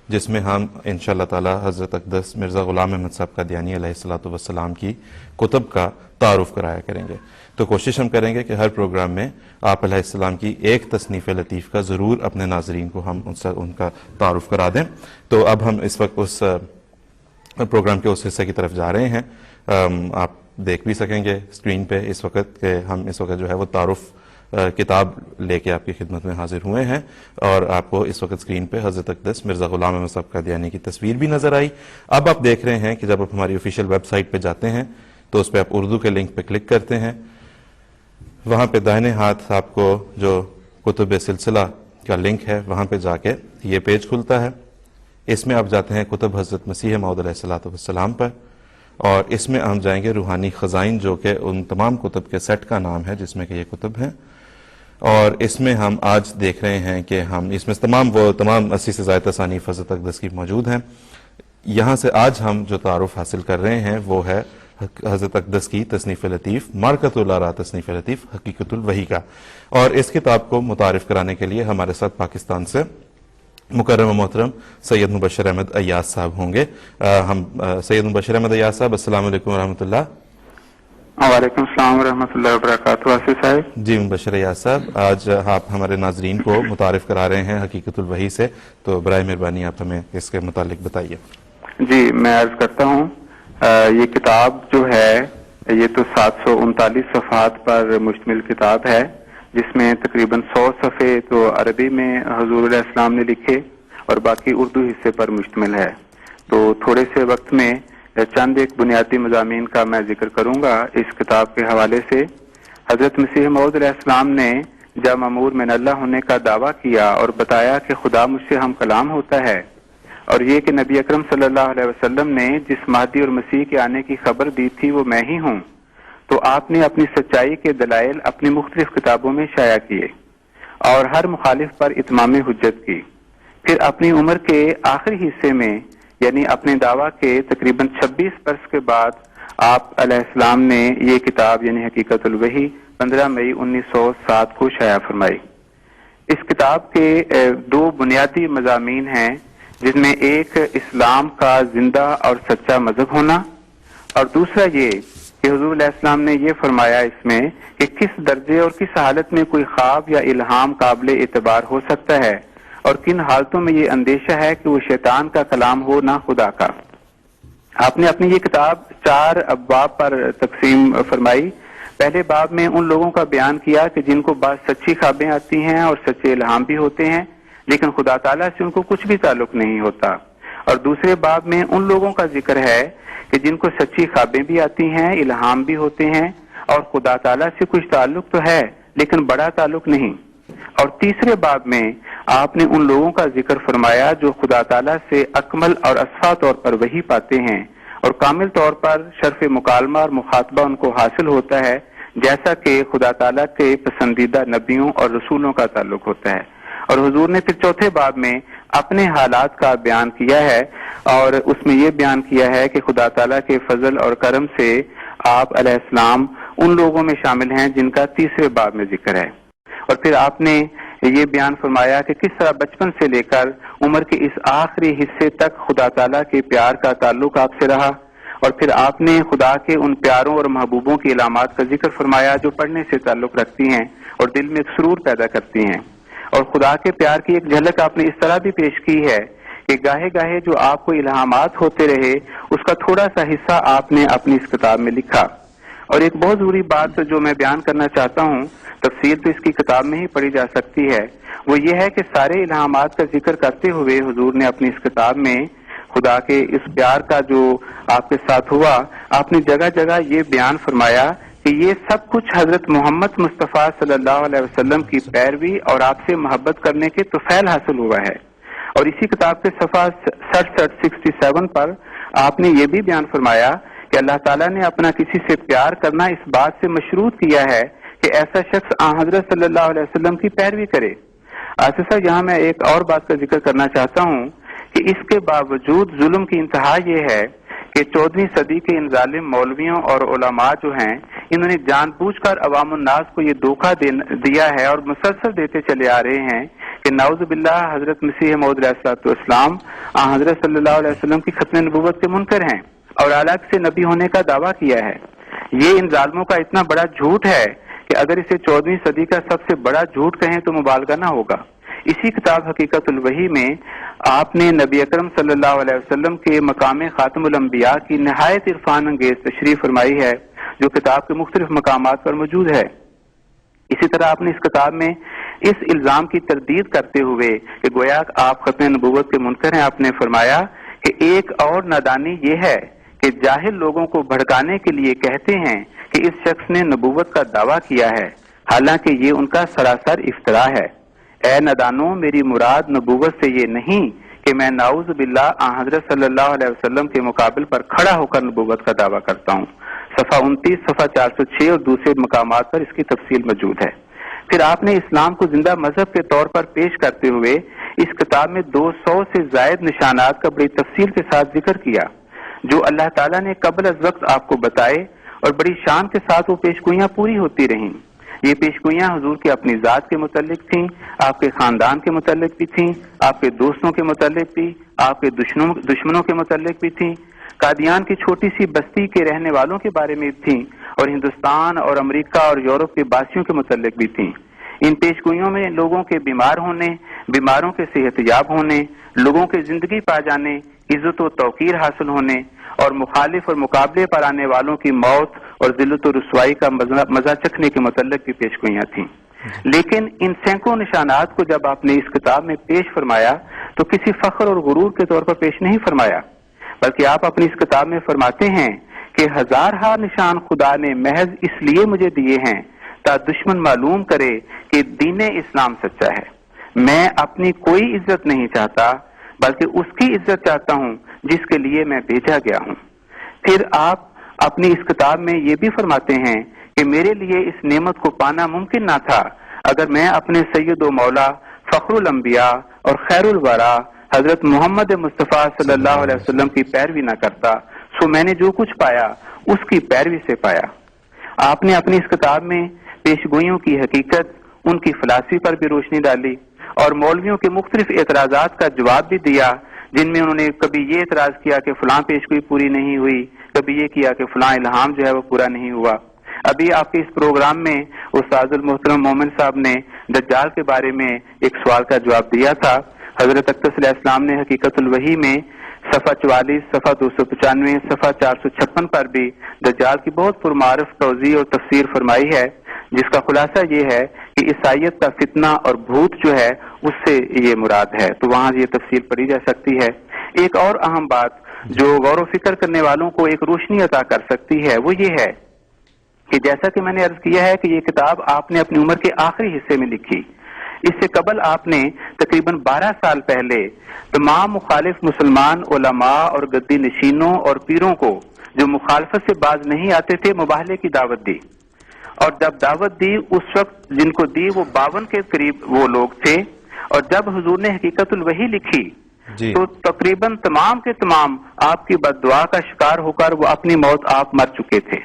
جس میں ہم انشاءاللہ تعالی حضرت اقدس مرزا غلام احمد صاحب قادیانی علیہ الصلوۃ والسلام کی کتب کا تعارف کرایا کریں گے. تو کوشش ہم کریں گے کہ ہر پروگرام میں آپ علیہ السلام کی ایک تصنیف لطیف کا ضرور اپنے ناظرین کو ہم ان کا تعارف کرا دیں. تو اب ہم اس وقت اس پروگرام کے اس حصے کی طرف جا رہے ہیں. آپ دیکھ بھی سکیں گے اسکرین پہ اس وقت کہ ہم اس وقت جو ہے وہ تعارف کتاب لے کے آپ کی خدمت میں حاضر ہوئے ہیں، اور آپ کو اس وقت اسکرین پہ حضرت اقدس مرزا غلام احمد صاحب قادیانی کی تصویر بھی نظر آئی. اب آپ دیکھ رہے ہیں کہ جب آپ ہماری آفیشیل ویب سائٹ پہ جاتے ہیں تو اس پہ آپ اردو کے لنک پہ کلک کرتے ہیں، وہاں پہ دائیں ہاتھ آپ کو جو کتب سلسلہ کا لنک ہے وہاں پہ جا کے یہ پیج کھلتا ہے. اس میں آپ جاتے ہیں کتب حضرت مسیح موعود علیہ الصلوۃ والسلام پر، اور اس میں ہم جائیں گے روحانی خزائن، جو کہ ان تمام کتب کے سیٹ کا نام ہے جس میں کہ یہ کتب ہیں. اور اس میں ہم آج دیکھ رہے ہیں کہ ہم اس میں تمام 80 سے زائد تصانیف حضرت اقدس کی موجود ہیں. یہاں سے آج ہم جو تعارف حاصل کر رہے ہیں وہ ہے حضرت اقدس کی تصنیف لطیف مارکۃ الآراء تصنیف لطیف حقیقت الوحی کا. اور اس کتاب کو متعارف کرانے کے لیے ہمارے ساتھ پاکستان سے مکرم و محترم سید مبشر احمد ایاز صاحب ہوں گے. ہم سید مبشر احمد ایاز صاحب، السلام علیکم ورحمۃ اللہ. وعلیکم السلام ورحمۃ اللہ وبرکاتہ. آصف صاحب جی مبشر ایاز صاحب، آج آپ ہمارے ناظرین کو متعارف کرا رہے ہیں حقیقت الوحی سے، تو برائے مہربانی آپ ہمیں اس کے متعلق بتائیے. جی میں عرض کرتا ہوں، یہ کتاب جو ہے یہ تو 739 صفحات پر مشتمل کتاب ہے، جس میں تقریباً 100 صفحے تو عربی میں حضور علیہ السلام نے لکھے اور باقی اردو حصے پر مشتمل ہے. تو تھوڑے سے وقت میں چند ایک بنیادی مضامین کا میں ذکر کروں گا اس کتاب کے حوالے سے. حضرت مسیح موعود علیہ السلام نے جب مامور من اللہ ہونے کا دعویٰ کیا اور بتایا کہ خدا مجھ سے ہم کلام ہوتا ہے، اور یہ کہ نبی اکرم صلی اللہ علیہ وسلم نے جس مہدی اور مسیح کے آنے کی خبر دی تھی وہ میں ہی ہوں، تو آپ نے اپنی سچائی کے دلائل اپنی مختلف کتابوں میں شائع کیے اور ہر مخالف پر اتمام حجت کی. پھر اپنی عمر کے آخری حصے میں یعنی اپنے دعویٰ کے تقریباً 26 برس کے بعد آپ علیہ السلام نے یہ کتاب یعنی حقیقت الوحی 15 مئی 1907 کو شائع فرمائی. اس کتاب کے دو بنیادی مضامین ہیں، جن میں ایک اسلام کا زندہ اور سچا مذہب ہونا، اور دوسرا یہ کہ حضور علیہ السلام نے یہ فرمایا اس میں کہ کس درجے اور کس حالت میں کوئی خواب یا الہام قابل اعتبار ہو سکتا ہے، اور کن حالتوں میں یہ اندیشہ ہے کہ وہ شیطان کا کلام ہو نہ خدا کا. آپ نے اپنی یہ کتاب 4 ابواب پر تقسیم فرمائی. پہلے باب میں ان لوگوں کا بیان کیا کہ جن کو بعض سچی خوابیں آتی ہیں اور سچے الہام بھی ہوتے ہیں، لیکن خدا تعالیٰ سے ان کو کچھ بھی تعلق نہیں ہوتا. اور دوسرے باب میں ان لوگوں کا ذکر ہے کہ جن کو سچی خوابیں بھی آتی ہیں، الہام بھی ہوتے ہیں، اور خدا تعالیٰ سے کچھ تعلق تو ہے لیکن بڑا تعلق نہیں. اور تیسرے باب میں آپ نے ان لوگوں کا ذکر فرمایا جو خدا تعالیٰ سے اکمل اور اصفا طور پر وحی پاتے ہیں اور کامل طور پر شرف مکالمہ اور مخاطبہ ان کو حاصل ہوتا ہے، جیسا کہ خدا تعالیٰ کے پسندیدہ نبیوں اور رسولوں کا تعلق ہوتا ہے. اور حضور نے پھر چوتھے باب میں اپنے حالات کا بیان کیا ہے، اور اس میں یہ بیان کیا ہے کہ خدا تعالیٰ کے فضل اور کرم سے آپ علیہ السلام ان لوگوں میں شامل ہیں جن کا تیسرے باب میں ذکر ہے. اور پھر آپ نے یہ بیان فرمایا کہ کس طرح بچپن سے لے کر عمر کے اس آخری حصے تک خدا تعالیٰ کے پیار کا تعلق آپ سے رہا، اور پھر آپ نے خدا کے ان پیاروں اور محبوبوں کی علامات کا ذکر فرمایا جو پڑھنے سے تعلق رکھتی ہیں اور دل میں سرور پیدا کرتی ہیں. اور خدا کے پیار کی ایک جھلک آپ نے اس طرح بھی پیش کی ہے کہ گاہے گاہے جو آپ کو الہامات ہوتے رہے اس کا تھوڑا سا حصہ آپ نے اپنی اس کتاب میں لکھا. اور ایک بہت ضروری بات جو میں بیان کرنا چاہتا ہوں، تفسیر تو اس کی کتاب میں ہی پڑھی جا سکتی ہے، وہ یہ ہے کہ سارے الہامات کا ذکر کرتے ہوئے حضور نے اپنی اس کتاب میں خدا کے اس پیار کا جو آپ کے ساتھ ہوا، آپ نے جگہ جگہ یہ بیان فرمایا کہ یہ سب کچھ حضرت محمد مصطفیٰ صلی اللہ علیہ وسلم کی پیروی اور آپ سے محبت کرنے کے طفیل حاصل ہوا ہے. اور اسی کتاب کے صفحہ 67 پر آپ نے یہ بھی بیان فرمایا کہ اللہ تعالیٰ نے اپنا کسی سے پیار کرنا اس بات سے مشروط کیا ہے کہ ایسا شخص حضرت صلی اللہ علیہ وسلم کی پیروی کرے. آصف صاحب، یہاں میں ایک اور بات کا ذکر کرنا چاہتا ہوں کہ اس کے باوجود ظلم کی انتہا یہ ہے کہ 14ویں صدی کے ان ظالم مولویوں اور علماء جو ہیں، انہوں نے جان بوجھ کر عوام الناس کو یہ دھوکہ دیا ہے اور مسلسل دیتے چلے آ رہے ہیں کہ کہ نعوذ باللہ حضرت مسیح موعود علیہ السلام حضرت صلی اللہ علیہ وسلم کی ختم نبوت کے منکر ہیں اور الگ سے نبی ہونے کا دعویٰ کیا ہے. یہ ان ظالموں کا اتنا بڑا جھوٹ ہے کہ اگر اسے 14ویں صدی کا سب سے بڑا جھوٹ کہیں تو مبالغہ نہ ہوگا. اسی کتاب حقیقت الوحی میں آپ نے نبی اکرم صلی اللہ علیہ وسلم کے مقام خاتم الانبیاء کی نہایت عرفان انگیز تشریح فرمائی ہے جو کتاب کے مختلف مقامات پر موجود ہے. اسی طرح آپ نے اس کتاب میں اس الزام کی تردید کرتے ہوئے کہ گویا آپ ختم نبوت کے منکر ہیں، آپ نے فرمایا کہ ایک اور نادانی یہ ہے کہ جاہل لوگوں کو بھڑکانے کے لیے کہتے ہیں کہ اس شخص نے نبوت کا دعویٰ کیا ہے، حالانکہ یہ ان کا سراسر افترا ہے. اے نادانوں، میری مراد نبوت سے یہ نہیں کہ میں نعوذ باللہ حضرت صلی اللہ علیہ وسلم کے مقابل پر کھڑا ہو کر نبوت کا دعویٰ کرتا ہوں. صفحہ 29، صفحہ 406 اور دوسرے مقامات پر اس کی تفصیل موجود ہے. پھر آپ نے اسلام کو زندہ مذہب کے طور پر پیش کرتے ہوئے اس کتاب میں 200 سے زائد نشانات کا بڑی تفصیل کے ساتھ ذکر کیا جو اللہ تعالیٰ نے قبل از وقت آپ کو بتائے اور بڑی شان کے ساتھ وہ پیشگوئیاں پوری ہوتی رہیں. یہ پیشگوئیاں حضور کے اپنی ذات کے متعلق تھیں، آپ کے خاندان کے متعلق بھی تھیں، آپ کے دوستوں کے متعلق بھی، آپ کے دشمنوں کے متعلق بھی تھیں، قادیان کی چھوٹی سی بستی کے رہنے والوں کے بارے میں تھیں اور ہندوستان اور امریکہ اور یورپ کے باسیوں کے متعلق بھی تھیں. ان پیشگوئیوں میں لوگوں کے بیمار ہونے، بیماروں کے صحت یاب ہونے، لوگوں کے زندگی پا جانے، عزت و توقیر حاصل ہونے اور مخالف اور مقابلے پر آنے والوں کی موت اور ذلت و رسوائی کا مزہ چکھنے کے متعلق بھی پیشگوئیاں تھیں. لیکن ان سینکڑوں نشانات کو جب آپ نے اس کتاب میں پیش فرمایا تو کسی فخر اور غرور کے طور پر پیش نہیں فرمایا، بلکہ آپ اپنی اس کتاب میں فرماتے ہیں کہ ہزارہا نشان خدا نے محض اس لیے مجھے دیے ہیں تا دشمن معلوم کرے کہ دین اسلام سچا ہے. میں اپنی کوئی عزت نہیں چاہتا بلکہ اس کی عزت چاہتا ہوں جس کے لیے میں بھیجا گیا ہوں. پھر آپ اپنی اس کتاب میں یہ بھی فرماتے ہیں کہ میرے لیے اس نعمت کو پانا ممکن نہ تھا اگر میں اپنے سید و مولا فخر الانبیاء اور خیر الورا حضرت محمد مصطفیٰ صلی اللہ علیہ وسلم کی پیروی نہ کرتا. سو میں نے جو کچھ پایا اس کی پیروی سے پایا. آپ نے اپنی اس کتاب میں پیشگوئیوں کی حقیقت، ان کی فلسفی پر بھی روشنی ڈالی اور مولویوں کے مختلف اعتراضات کا جواب بھی دیا جن میں انہوں نے کبھی یہ اعتراض کیا کہ فلاں پیشگوئی پوری نہیں ہوئی، کبھی یہ کیا کہ فلاں الہام جو ہے وہ پورا نہیں ہوا. ابھی آپ کے اس پروگرام میں استاد المحترم مومن صاحب نے دجال کے بارے میں ایک سوال کا جواب دیا تھا. حضرت اقدس علیہ السلام نے حقیقت الوحی میں صفحہ 44، صفحہ 295، صفحہ 456 پر بھی دجال کی بہت پرمعرف توضیح اور تفسیر فرمائی ہے جس کا خلاصہ یہ ہے کہ عیسائیت کا فتنہ اور بھوت جو ہے اس سے یہ مراد ہے. تو وہاں یہ تفصیل پڑھی جا سکتی ہے. ایک اور اہم بات جو غور و فکر کرنے والوں کو ایک روشنی عطا کر سکتی ہے وہ یہ ہے کہ جیسا کہ میں نے عرض کیا ہے کہ یہ کتاب آپ نے اپنی عمر کے آخری حصے میں لکھی. اس سے قبل آپ نے تقریباً 12 سال پہلے تمام مخالف مسلمان علماء اور گدی نشینوں اور پیروں کو جو مخالفت سے باز نہیں آتے تھے مباہلے کی دعوت دی، اور جب دعوت دی اس وقت جن کو دی وہ 52 کے قریب وہ لوگ تھے، اور جب حضور نے حقیقت الوحی لکھی تو تقریباً تمام کے تمام آپ کی بد دعا کا شکار ہو کر وہ اپنی موت آپ مر چکے تھے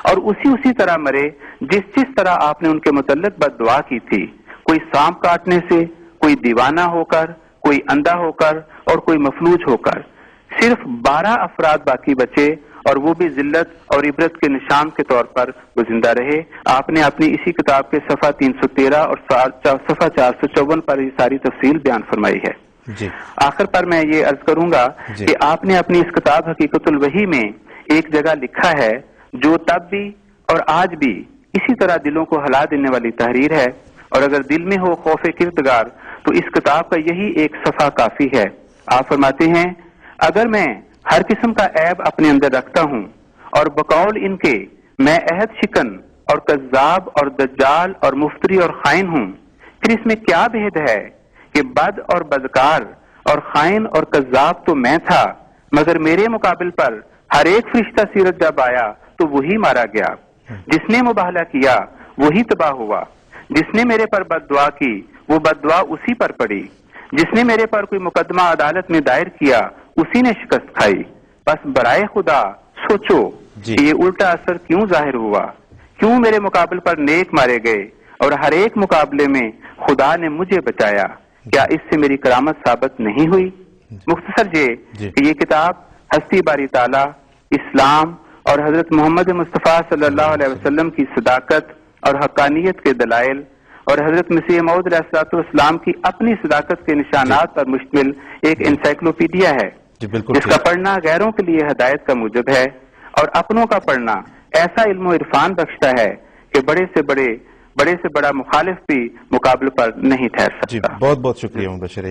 اور اسی طرح مرے جس طرح آپ نے ان کے متعلق بد دعا کی تھی. کوئی سانپ کاٹنے سے، کوئی دیوانہ ہو کر، کوئی اندھا ہو کر اور کوئی مفلوج ہو کر. صرف 12 افراد باقی بچے اور وہ بھی ذلت اور عبرت کے نشان کے طور پر وہ زندہ رہے. آپ نے اپنی اسی کتاب کے صفحہ 313 اور صفحہ 454 پر یہ ساری تفصیل بیان فرمائی ہے. آخر پر میں یہ عرض کروں گا کہ آپ نے اپنی اس کتاب حقیقت الوحی میں ایک جگہ لکھا ہے جو تب بھی اور آج بھی اسی طرح دلوں کو ہلا دینے والی تحریر ہے، اور اگر دل میں ہو خوف کردگار تو اس کتاب کا یہی ایک صفحہ کافی ہے. آپ فرماتے ہیں اگر میں ہر قسم کا عیب اپنے اندر رکھتا ہوں اور بقول ان کے میں عہد شکن اور کذاب اور دجال اور مفتری اور خائن ہوں، پھر اس میں کیا بھید ہے کہ بد اور بدکار اور خائن اور کذاب تو میں تھا، مگر میرے مقابل پر ہر ایک فرشتہ سیرت جب آیا تو وہی مارا گیا. جس نے مباہلہ کیا وہی تباہ ہوا، جس نے میرے پر بد دعا کی وہ بد دعا اسی پر پڑی، جس نے میرے پر کوئی مقدمہ عدالت میں دائر کیا اسی نے شکست کھائی. بس برائے خدا سوچو کہ یہ الٹا اثر کیوں ظاہر ہوا، کیوں میرے مقابل پر نیک مارے گئے اور ہر ایک مقابلے میں خدا نے مجھے بچایا. کیا اس سے میری کرامت ثابت نہیں ہوئی؟ مختصر یہ کہ یہ کتاب ہستی باری تعالیٰ، اسلام اور حضرت محمد مصطفیٰ صلی اللہ علیہ وسلم کی صداقت اور حقانیت کے دلائل اور حضرت مسیح موعود علیہ الصلوۃ والسلام کی اپنی صداقت کے نشانات پر مشتمل ایک انسائکلوپیڈیا ہے، جس کا پڑھنا غیروں کے لیے ہدایت کا موجب ہے اور اپنوں کا پڑھنا ایسا علم و عرفان بخشتا ہے کہ بڑے سے بڑا مخالف بھی مقابلے پر نہیں ٹھہر سکتا۔ بہت بہت شکریہ مبشر۔